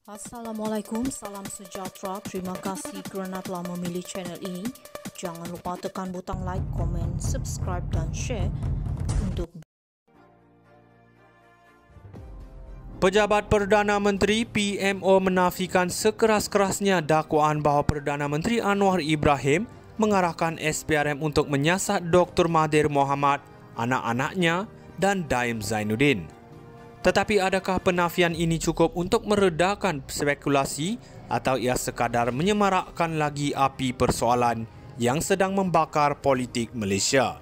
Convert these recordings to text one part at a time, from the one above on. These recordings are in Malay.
Assalamualaikum, salam sejahtera. Terima kasih kerana telah memilih channel ini. Jangan lupa tekan butang like, komen, subscribe dan share untuk Pejabat Perdana Menteri PMO menafikan sekeras-kerasnya dakwaan bahawa Perdana Menteri Anwar Ibrahim mengarahkan SPRM untuk menyiasat Dr. Mahathir Mohamad, anak-anaknya dan Daim Zainuddin. Tetapi adakah penafian ini cukup untuk meredakan spekulasi atau ia sekadar menyemarakkan lagi api persoalan yang sedang membakar politik Malaysia?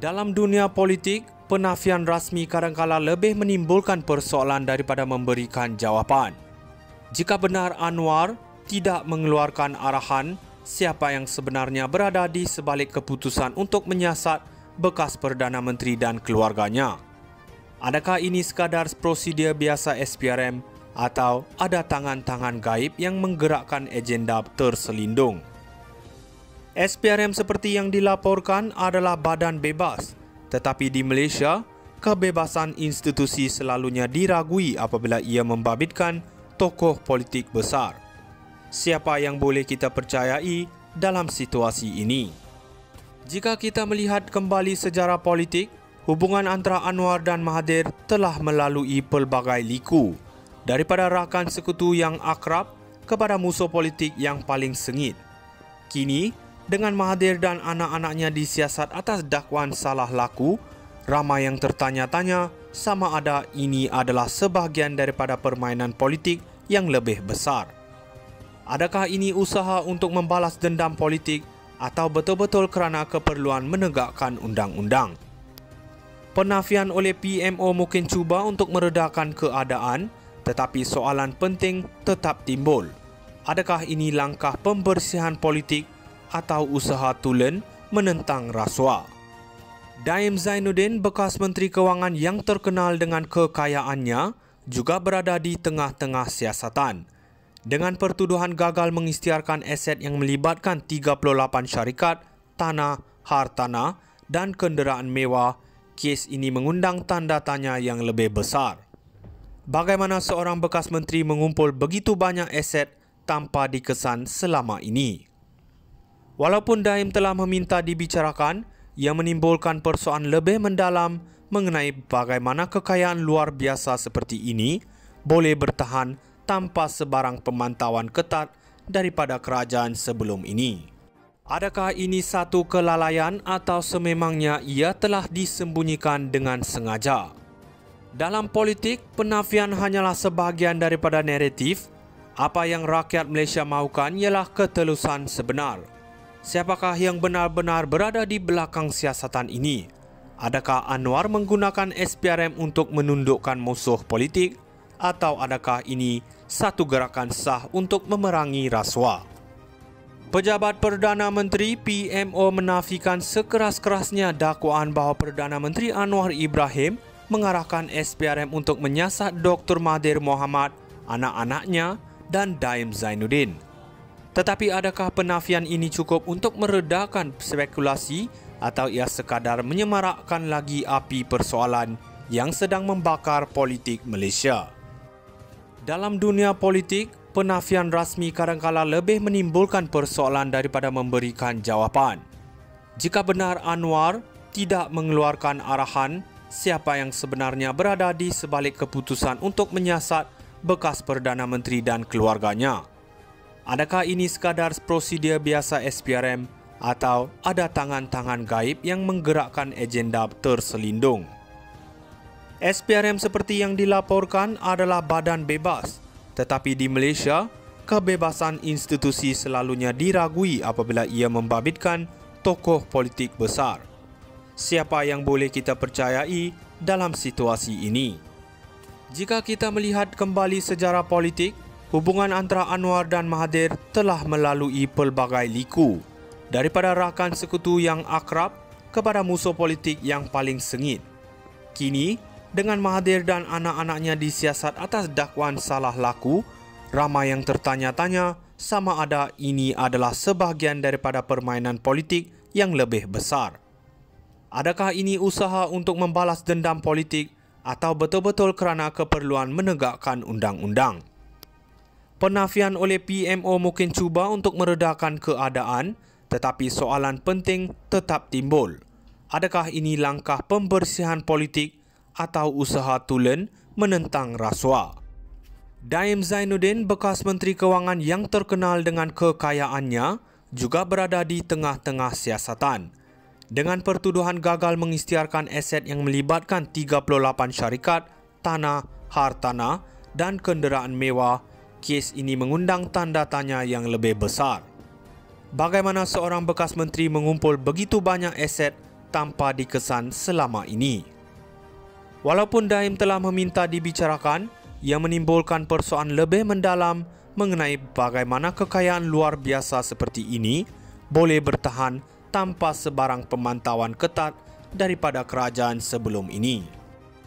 Dalam dunia politik, penafian rasmi kadangkala lebih menimbulkan persoalan daripada memberikan jawapan. Jika benar Anwar tidak mengeluarkan arahan siapa yang sebenarnya berada di sebalik keputusan untuk menyiasat bekas Perdana Menteri dan keluarganya, adakah ini sekadar prosedur biasa SPRM atau ada tangan-tangan gaib yang menggerakkan agenda terselindung? SPRM seperti yang dilaporkan adalah badan bebas, tetapi di Malaysia, kebebasan institusi selalunya diragui apabila ia membabitkan tokoh politik besar. Siapa yang boleh kita percayai dalam situasi ini? Jika kita melihat kembali sejarah politik, hubungan antara Anwar dan Mahathir telah melalui pelbagai liku, daripada rakan sekutu yang akrab kepada musuh politik yang paling sengit. Kini, dengan Mahathir dan anak-anaknya disiasat atas dakwaan salah laku, ramai yang tertanya-tanya sama ada ini adalah sebahagian daripada permainan politik yang lebih besar. Adakah ini usaha untuk membalas dendam politik atau betul-betul kerana keperluan menegakkan undang-undang? Penafian oleh PMO mungkin cuba untuk meredakan keadaan, tetapi soalan penting tetap timbul. Adakah ini langkah pembersihan politik atau usaha tulen menentang rasuah? Daim Zainuddin, bekas Menteri Kewangan yang terkenal dengan kekayaannya, juga berada di tengah-tengah siasatan. Dengan pertuduhan gagal mengisytiharkan aset yang melibatkan 38 syarikat, tanah, hartanah dan kenderaan mewah, kes ini mengundang tanda tanya yang lebih besar. Bagaimana seorang bekas menteri mengumpul begitu banyak aset tanpa dikesan selama ini? Walaupun Daim telah meminta dibicarakan, ia menimbulkan persoalan lebih mendalam mengenai bagaimana kekayaan luar biasa seperti ini boleh bertahan tanpa sebarang pemantauan ketat daripada kerajaan sebelum ini. Adakah ini satu kelalaian atau sememangnya ia telah disembunyikan dengan sengaja? Dalam politik, penafian hanyalah sebahagian daripada naratif. Apa yang rakyat Malaysia mahukan ialah ketelusan sebenar. Siapakah yang benar-benar berada di belakang siasatan ini? Adakah Anwar menggunakan SPRM untuk menundukkan musuh politik atau adakah ini satu gerakan sah untuk memerangi rasuah? Pejabat Perdana Menteri PMO menafikan sekeras-kerasnya dakwaan bahawa Perdana Menteri Anwar Ibrahim mengarahkan SPRM untuk menyiasat Dr. Mahathir Mohamad, anak-anaknya dan Daim Zainuddin. Tetapi adakah penafian ini cukup untuk meredakan spekulasi atau ia sekadar menyemarakkan lagi api persoalan yang sedang membakar politik Malaysia? Dalam dunia politik, penafian rasmi kadangkala lebih menimbulkan persoalan daripada memberikan jawapan. Jika benar Anwar tidak mengeluarkan arahan siapa yang sebenarnya berada di sebalik keputusan untuk menyiasat bekas Perdana Menteri dan keluarganya, adakah ini sekadar prosedur biasa SPRM atau ada tangan-tangan gaib yang menggerakkan agenda terselindung? SPRM seperti yang dilaporkan adalah badan bebas, tetapi di Malaysia, kebebasan institusi selalunya diragui apabila ia membabitkan tokoh politik besar. Siapa yang boleh kita percayai dalam situasi ini? Jika kita melihat kembali sejarah politik, hubungan antara Anwar dan Mahathir telah melalui pelbagai liku, daripada rakan sekutu yang akrab kepada musuh politik yang paling sengit. Kini, dengan Mahathir dan anak-anaknya disiasat atas dakwaan salah laku, ramai yang tertanya-tanya sama ada ini adalah sebahagian daripada permainan politik yang lebih besar. Adakah ini usaha untuk membalas dendam politik atau betul-betul kerana keperluan menegakkan undang-undang? Penafian oleh PMO mungkin cuba untuk meredakan keadaan, tetapi soalan penting tetap timbul. Adakah ini langkah pembersihan politik atau usaha tulen menentang rasuah? Daim Zainuddin, bekas Menteri Kewangan yang terkenal dengan kekayaannya, juga berada di tengah-tengah siasatan. Dengan pertuduhan gagal mengisytiharkan aset yang melibatkan 38 syarikat, tanah, hartanah dan kenderaan mewah, kes ini mengundang tanda tanya yang lebih besar. Bagaimana seorang bekas menteri mengumpul begitu banyak aset tanpa dikesan selama ini? Walaupun Daim telah meminta dibicarakan, ia menimbulkan persoalan lebih mendalam mengenai bagaimana kekayaan luar biasa seperti ini boleh bertahan tanpa sebarang pemantauan ketat daripada kerajaan sebelum ini.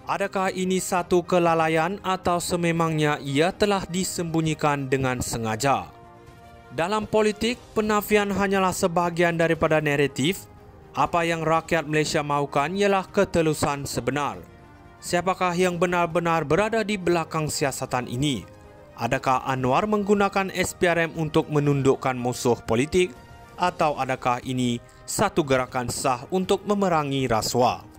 Adakah ini satu kelalaian atau sememangnya ia telah disembunyikan dengan sengaja? Dalam politik, penafian hanyalah sebahagian daripada naratif. Apa yang rakyat Malaysia mahukan ialah ketelusan sebenar. Siapakah yang benar-benar berada di belakang siasatan ini? Adakah Anwar menggunakan SPRM untuk menundukkan musuh politik? Atau adakah ini satu gerakan sah untuk memerangi rasuah?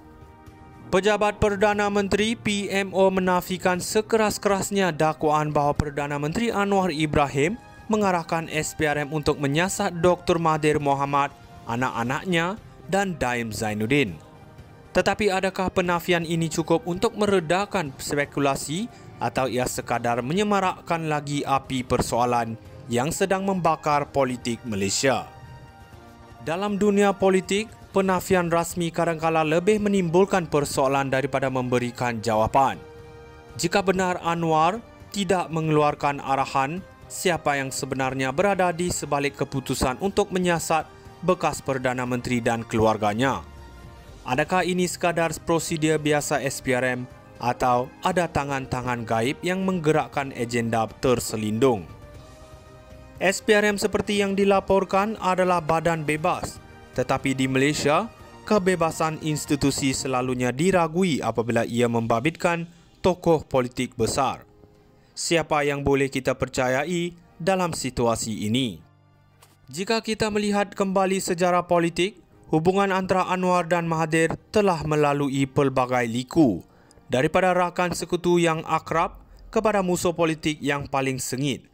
Pejabat Perdana Menteri PMO menafikan sekeras-kerasnya dakwaan bahawa Perdana Menteri Anwar Ibrahim mengarahkan SPRM untuk menyiasat Dr. Mahathir Mohamad, anak-anaknya dan Daim Zainuddin. Tetapi adakah penafian ini cukup untuk meredakan spekulasi atau ia sekadar menyemarakkan lagi api persoalan yang sedang membakar politik Malaysia? Dalam dunia politik, penafian rasmi kadangkala lebih menimbulkan persoalan daripada memberikan jawapan. Jika benar Anwar tidak mengeluarkan arahan siapa yang sebenarnya berada di sebalik keputusan untuk menyiasat bekas Perdana Menteri dan keluarganya, adakah ini sekadar prosedur biasa SPRM atau ada tangan-tangan gaib yang menggerakkan agenda terselindung? SPRM seperti yang dilaporkan adalah badan bebas. Tetapi di Malaysia, kebebasan institusi selalunya diragui apabila ia membabitkan tokoh politik besar. Siapa yang boleh kita percayai dalam situasi ini? Jika kita melihat kembali sejarah politik, hubungan antara Anwar dan Mahathir telah melalui pelbagai liku, daripada rakan sekutu yang akrab kepada musuh politik yang paling sengit.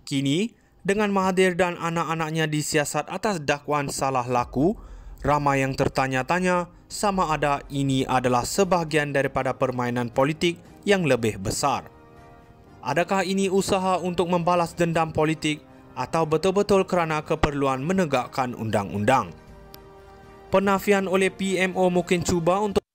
Kini, dengan Mahathir dan anak-anaknya disiasat atas dakwaan salah laku, ramai yang tertanya-tanya sama ada ini adalah sebahagian daripada permainan politik yang lebih besar. Adakah ini usaha untuk membalas dendam politik atau betul-betul kerana keperluan menegakkan undang-undang? Penafian oleh PMO mungkin cuba untuk